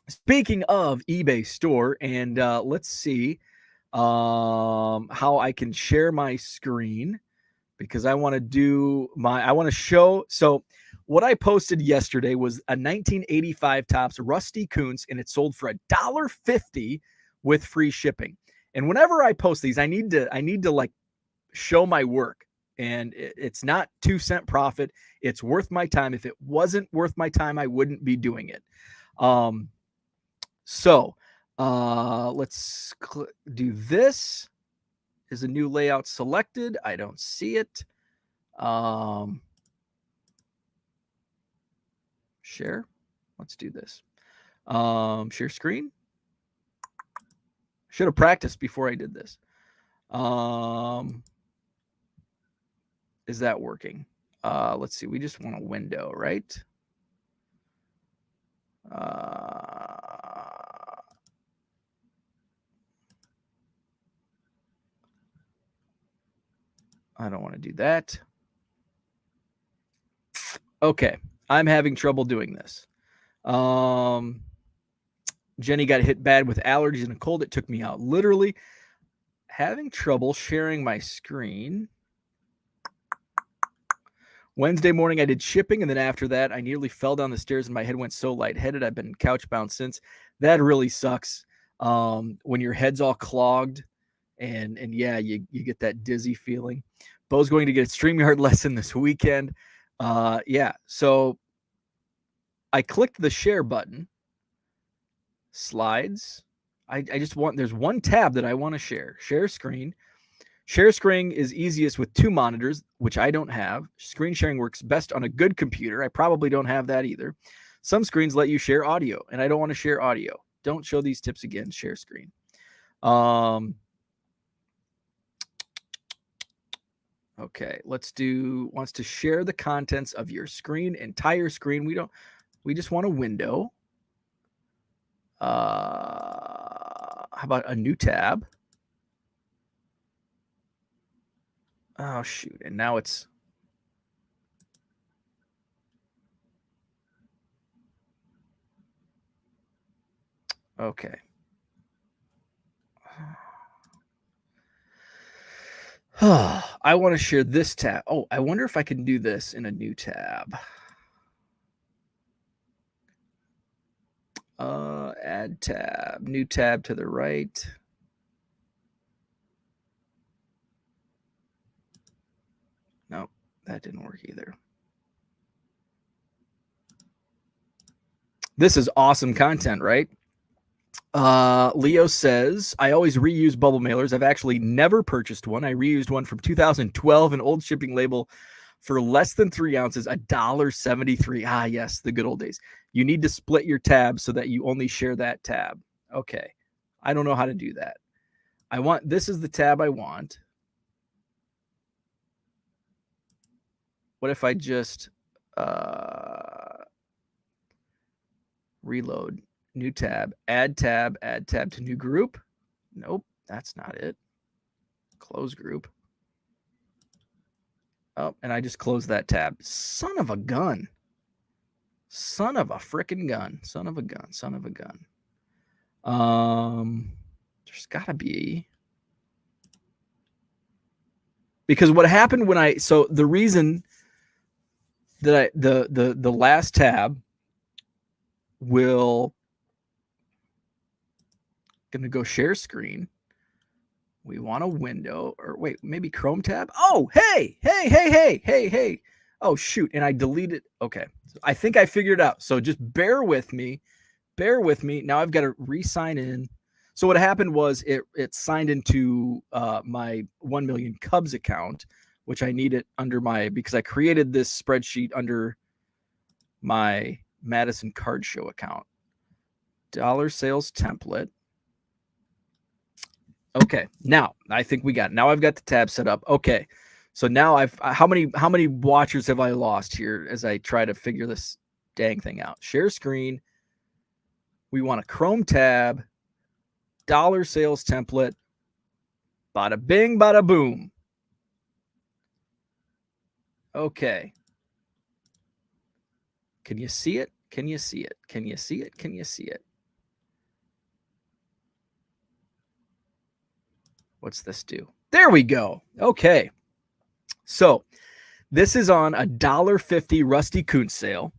speaking of eBay store, and let's see how I can share my screen, because I want to show. So what I posted yesterday was a 1985 Topps Rusty Kuntz, and it sold for $1.50 with free shipping. And whenever I post these, I need to like show my work, and it's not 2-cent profit. It's worth my time. If it wasn't worth my time, I wouldn't be doing it. So Let's do this. Is a new layout selected? I don't see it. Share. Let's do this. Share screen. Should have practiced before I did this. Is that working? Let's see. We just want a window, right? I don't want to do that. Okay. I'm having trouble doing this. Jenny got hit bad with allergies and a cold. It took me out. Literally having trouble sharing my screen. Wednesday morning, I did shipping, and then after that, I nearly fell down the stairs and my head went so lightheaded. I've been couch bound since. That really sucks. When your head's all clogged, and yeah, you get that dizzy feeling. Bo's going to get a StreamYard lesson this weekend. Yeah, so I clicked the share button. Slides. I just want, there's one tab that I want to share. Share screen. Share screen is easiest with 2 monitors, which I don't have. Screen sharing works best on a good computer. I probably don't have that either. Some screens let you share audio, and I don't want to share audio. Don't show these tips again. Share screen. Okay, let's do, wants to share the contents of your screen, entire screen. We just want a window. How about a new tab? Oh, shoot. And now it's, okay. I want to share this tab. Oh, I wonder if I can do this in a new tab. Add tab, new tab to the right. Nope, that didn't work either. This is awesome content, right? Leo says, I always reuse bubble mailers. I've actually never purchased one. I reused one from 2012, an old shipping label for less than 3 ounces, $1.73. Ah, yes, the good old days. You need to split your tab so that you only share that tab. Okay. I don't know how to do that. This is the tab I want. What if I just reload, new tab, add tab to new group? Nope, that's not it. Close group. Oh, and I just closed that tab. Son of a gun. Son of a frickin' gun. Son of a gun. Son of a gun. There's gotta be, because what happened when so the reason that the last tab will, gonna go share screen. We want a window, or wait, maybe Chrome tab. Oh, hey. Oh, shoot. And I deleted. Okay. So I think I figured it out. So just bear with me. Now I've got to re-sign in. So what happened was it signed into my 1 million Cubs account, which I needed under because I created this spreadsheet under my Madison Card Show account. Dollar sales template. Okay, now I think we got it. Now I've got the tab set up. Okay, so now how many watchers have I lost here as I try to figure this dang thing out? Share screen. We want a Chrome tab, dollar sales template, bada bing, bada boom. Okay. Can you see it? Can you see it? Can you see it? Can you see it? What's this do? There we go. Okay. So this is on a $1.50 Rusty Kuntz sale.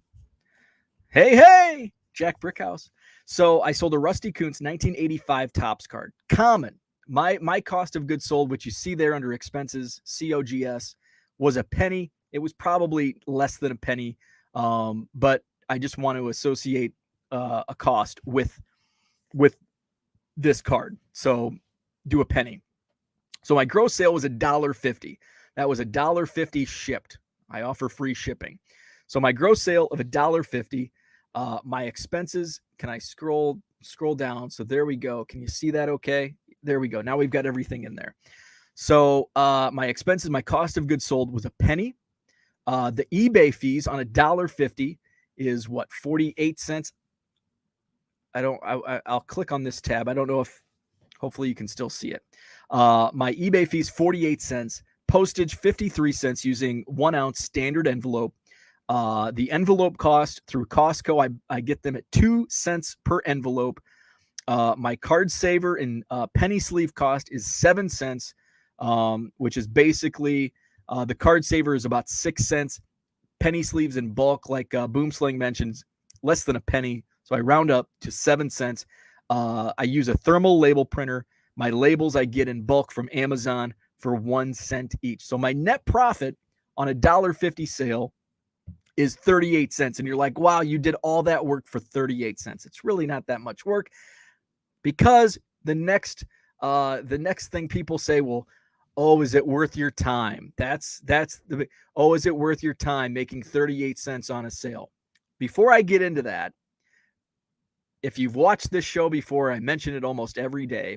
Hey, Jack Brickhouse. So I sold a Rusty Kuntz 1985 Topps card. Common. My cost of goods sold, which you see there under expenses, COGS, was a penny. It was probably less than a penny, but I just want to associate a cost with this card. So do a penny. So my gross sale was $1.50. That was $1.50 shipped. I offer free shipping. So my gross sale of $1.50. My expenses, can I scroll down? So there we go. Can you see that okay? There we go. Now we've got everything in there. So my expenses, my cost of goods sold was a penny. The eBay fees on $1.50 is what, 48 cents? I'll click on this tab. I don't know if, hopefully you can still see it. My eBay fees, 48 cents. Postage, 53 cents using 1 ounce standard envelope. The envelope cost through Costco, I get them at 2 cents per envelope. My card saver and penny sleeve cost is 7 cents, which is basically the card saver is about 6 cents. Penny sleeves in bulk, like Boomsling mentions, less than a penny. So I round up to 7 cents. I use a thermal label printer. My labels I get in bulk from Amazon for 1 cent each. So my net profit on $1.50 sale is 38 cents. And you're like, wow, you did all that work for 38 cents. It's really not that much work, because the next thing people say, well, oh, is it worth your time? Is it worth your time making 38 cents on a sale? Before I get into that, if you've watched this show before, I mention it almost every day.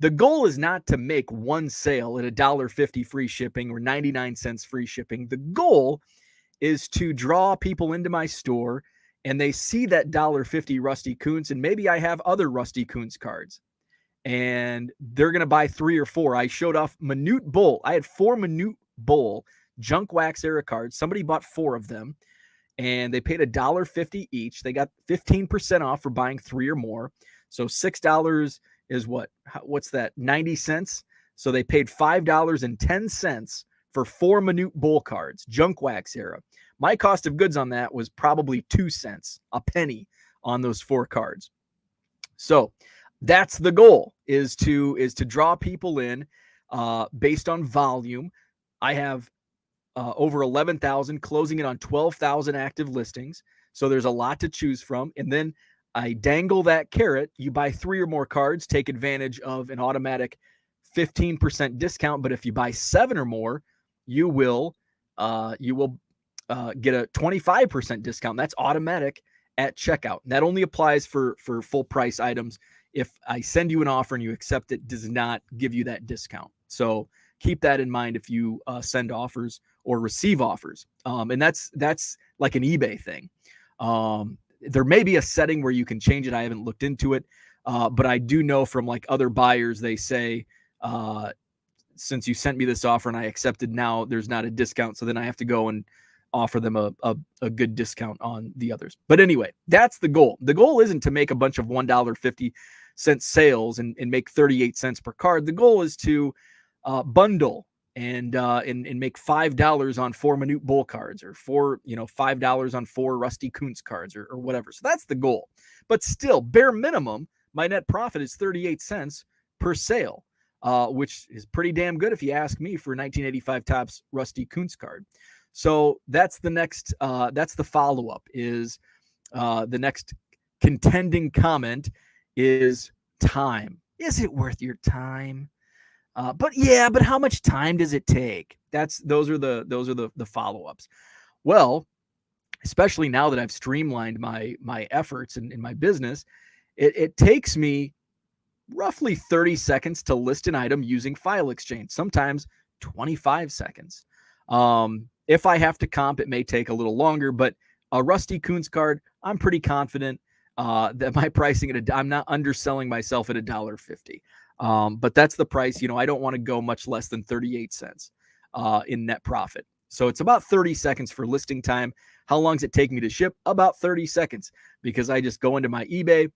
The goal is not to make one sale at $1.50 free shipping or 99 cents free shipping. The goal is to draw people into my store and they see that $1.50 Rusty Kuntz, and maybe I have other Rusty Kuntz cards, and they're going to buy 3 or 4. I showed off Minute Bull. I had 4 Minute Bull junk wax era cards. Somebody bought 4 of them, and they paid $1.50 each. They got 15% off for buying 3 or more. So $6 is what's that? 90 cents. So they paid $5.10 for 4 Minute Bull cards, junk wax era. My cost of goods on that was probably 2 cents, a penny on those 4 cards. So that's the goal, is to draw people in based on volume. I have over 11,000, closing it on 12,000 active listings. So there's a lot to choose from. And then I dangle that carrot. You buy 3 or more cards, take advantage of an automatic 15% discount. But if you buy 7 or more, you will get a 25% discount. That's automatic at checkout. And that only applies for full price items. If I send you an offer and you accept it, does not give you that discount. So keep that in mind if you send offers or receive offers. And that's like an eBay thing. There may be a setting where you can change it. I haven't looked into it, but I do know from like other buyers, they say, since you sent me this offer and I accepted, now there's not a discount. So then I have to go and offer them a good discount on the others. But anyway, that's the goal. The goal isn't to make a bunch of $1.50 sales and make 38 cents per card. The goal is to bundle and make $5 on 4 Minute Bull cards, or $5 on 4 Rusty Kuntz cards, or whatever. So that's the goal. But still, bare minimum, my net profit is 38 cents per sale, which is pretty damn good if you ask me for 1985 Topps Rusty Kuntz card. So that's the next, that's the follow-up, is the next contending comment is time. Is it worth your time? But how much time does it take? Those are the follow-ups. Well, especially now that I've streamlined my efforts in my business, it takes me roughly 30 seconds to list an item using File Exchange, sometimes 25 seconds. If I have to comp, it may take a little longer, but a Rusty Kuntz card, I'm pretty confident that my pricing I'm not underselling myself at $1.50. But that's the price. I don't want to go much less than 38 cents in net profit. So it's about 30 seconds for listing time. How long does it take me to ship? About 30 seconds, because I just go into my eBay,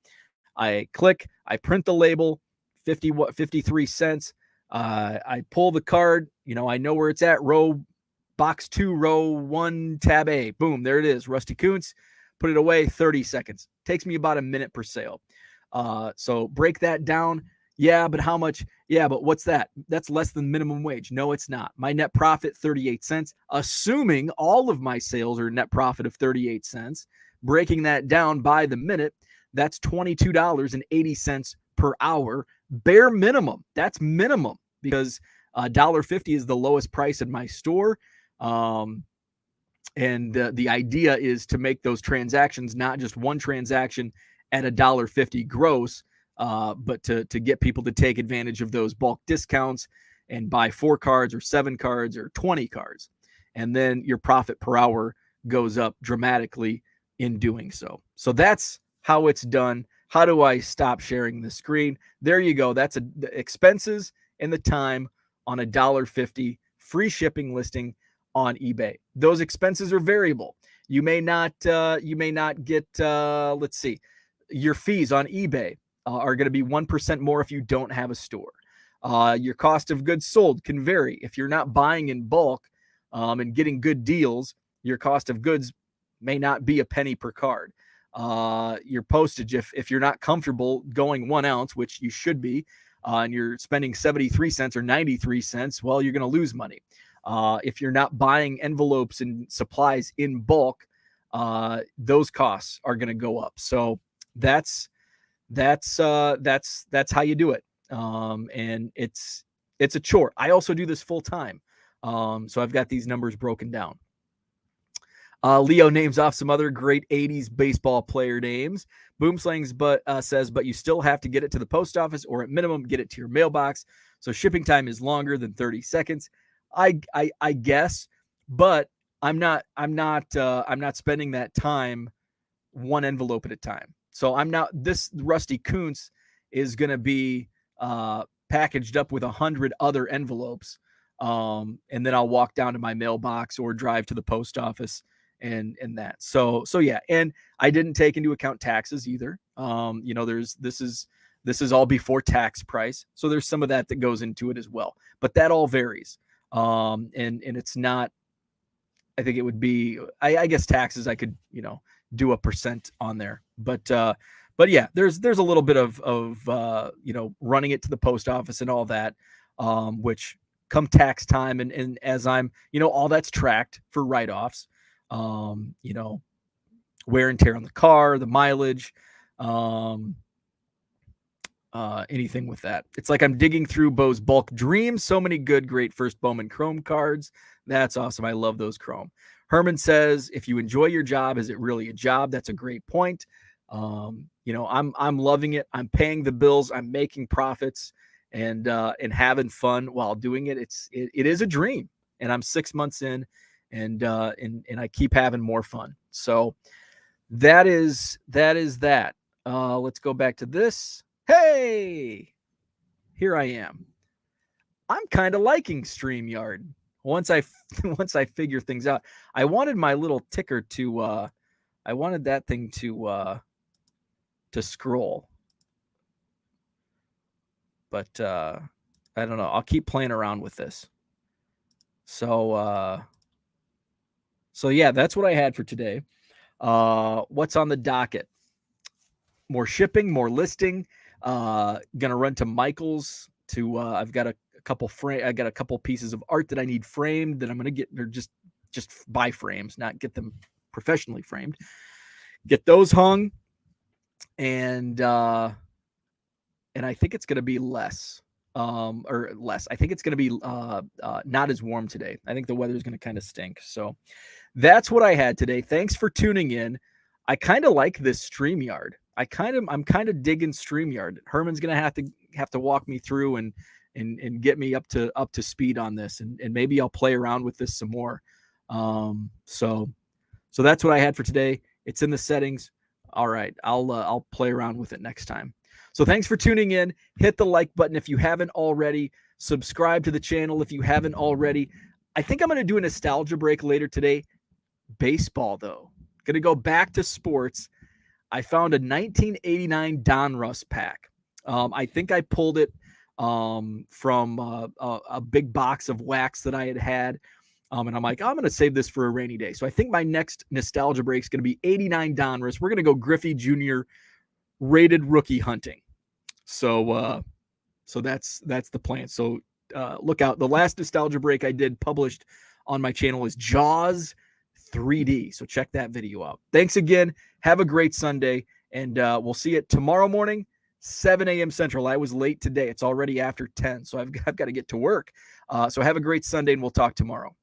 I click, I print the label, 53 cents. I pull the card, I know where it's at, box 2, row 1, tab A. Boom, there it is, Rusty Kuntz. Put it away, 30 seconds. Takes me about a minute per sale. So break that down. Yeah, but how much? Yeah, but what's that? That's less than minimum wage. No, it's not. My net profit, 38 cents. Assuming all of my sales are net profit of 38 cents, breaking that down by the minute, that's $22.80 per hour, bare minimum. That's minimum, because $1.50 is the lowest price in my store. And the idea is to make those transactions not just one transaction at $1.50 gross, but to get people to take advantage of those bulk discounts and buy 4 cards or 7 cards or 20 cards. And then your profit per hour goes up dramatically in doing so. So that's how it's done. How do I stop sharing the screen? There you go. That's the expenses and the time on $1.50 free shipping listing on eBay. Those expenses are variable. You may not get, let's see, your fees on eBay are going to be 1% more if you don't have a store. Your cost of goods sold can vary. If you're not buying in bulk and getting good deals, your cost of goods may not be a penny per card. Your postage, if you're not comfortable going 1 ounce, which you should be, and you're spending 73 cents or 93 cents, well, you're going to lose money. If you're not buying envelopes and supplies in bulk, those costs are going to go up. So that's how you do it. And it's a chore. I also do this full time. So I've got these numbers broken down. Leo names off some other great 80s baseball player names. Boomslangs says, but you still have to get it to the post office, or at minimum get it to your mailbox. So shipping time is longer than 30 seconds. I guess, but I'm not spending that time one envelope at a time. So this Rusty Kuntz is going to be packaged up with 100 other envelopes. And then I'll walk down to my mailbox or drive to the post office and that. So yeah. And I didn't take into account taxes either. This is all before tax price. So there's some of that goes into it as well, but that all varies. And it's not, I think it would be, I guess taxes, I could, do a percent on there, but yeah, there's a little bit of running it to the post office and all that, which come tax time and as I'm, all that's tracked for write-offs, wear and tear on the car, the mileage, anything with that. It's like I'm digging through Bo's bulk dreams. So many good, great first Bowman Chrome cards. That's awesome. I love those Chrome. Herman says, if you enjoy your job, is it really a job? That's a great point. I'm loving it. I'm paying the bills. I'm making profits and having fun while doing it. It is a dream, and I'm 6 months in, and I keep having more fun. So that is that. Let's go back to this. Hey, here I am. I'm kind of liking StreamYard. Once I figure things out, I wanted my little ticker to, I wanted that thing to scroll, but I don't know. I'll keep playing around with this. So yeah, that's what I had for today. What's on the docket? More shipping, more listing. Gonna run to Michael's to. I've got a couple I got a couple pieces of art that I need framed that I'm gonna get. They're just buy frames, not get them professionally framed. Get those hung, and I think it's gonna be less. I think it's gonna be not as warm today. I think the weather's gonna kind of stink. So that's what I had today. Thanks for tuning in. I kind of like this StreamYard. I'm kind of digging StreamYard. Herman's gonna have to walk me through and get me up to speed on this, and maybe I'll play around with this some more. So that's what I had for today. It's in the settings. All right, I'll play around with it next time. So thanks for tuning in. Hit the like button if you haven't already. Subscribe to the channel if you haven't already. I think I'm going to do a nostalgia break later today. Baseball, though. Going to go back to sports. I found a 1989 Donruss pack. I think I pulled it from a big box of wax that I had. And I'm like, I'm going to save this for a rainy day. So I think my next nostalgia break is going to be 89 Donruss. We're going to go Griffey Jr. rated rookie hunting. So that's the plan. So look out. The last nostalgia break I did published on my channel is Jaws 3D. So check that video out. Thanks again. Have a great Sunday, and we'll see you tomorrow morning, 7 a.m. Central. I was late today. It's already after 10, so I've got to get to work. So have a great Sunday, and we'll talk tomorrow.